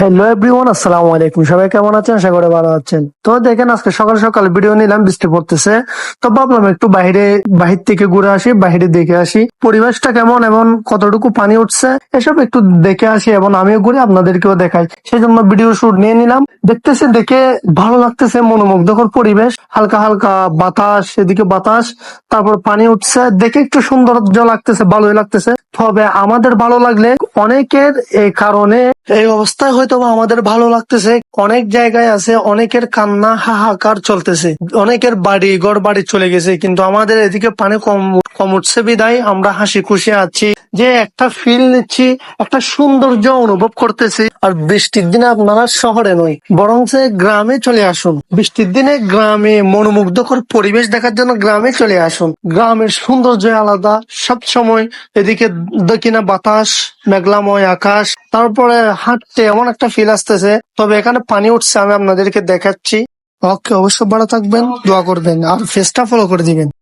Hello everyone, আসসালামু আলাইকুম। সবাই কেমন আছেন? আশা করে ভালো আছেন। তো দেখেন, আজকে সকাল সকাল ভিডিও নিলাম, বৃষ্টি পড়তেছে। তো ভাবলাম একটু বাহির থেকে ঘুরে আসি, বাহিরে দেখে আসি পরিবেশটা কেমন এবং কতটুকু পানি উঠছে, এসব একটু দেখে আসি এবং আমিও ঘুরে আপনাদেরকেও দেখাই। সেই জন্য ভিডিও শুট নিয়ে নিলাম। দেখতেছি, দেখে ভালো লাগতেছে, মনোমুগ্ধকর পরিবেশ, হালকা হালকা বাতাস, এদিকে বাতাস, তারপর পানি উঠছে, দেখে একটু সৌন্দর্য লাগতেছে, ভালোই লাগতেছে। তবে আমাদের ভালো লাগলে অনেকের এই কারণে এই অবস্থায় হয়তো বা আমাদের ভালো লাগতেছে। অনেক জায়গায় আছে অনেকের কান্না হাহাকার চলতেছে, অনেকের বাড়ি চলে গেছে, কিন্তু আমাদের এদিকে পানি কম কম উঠছে বিদায় আমরা হাসি খুশি আছি, যে একটা ফিল নিচ্ছি, একটা সৌন্দর্য অনুভব করতেছি। আর বৃষ্টির দিনে আপনারা শহরে নয়, বরং গ্রামে চলে আসুন। বৃষ্টির দিনে গ্রামে মনোমুগ্ধকর পরিবেশ দেখার জন্য গ্রামে চলে আসুন। গ্রামের সৌন্দর্য আলাদা সব সময়। এদিকে দক্ষিণা বাতাস, মেঘলাময় আকাশ, তারপরে হাঁটতে এমন একটা ফিল আসতেছে। তবে এখানে পানি উঠছে, আমি আপনাদেরকে দেখাচ্ছি। ওকে, অবশ্যই ভালো থাকবেন, দোয়া করবেন আর ফেসটা ফলো করে দিবেন।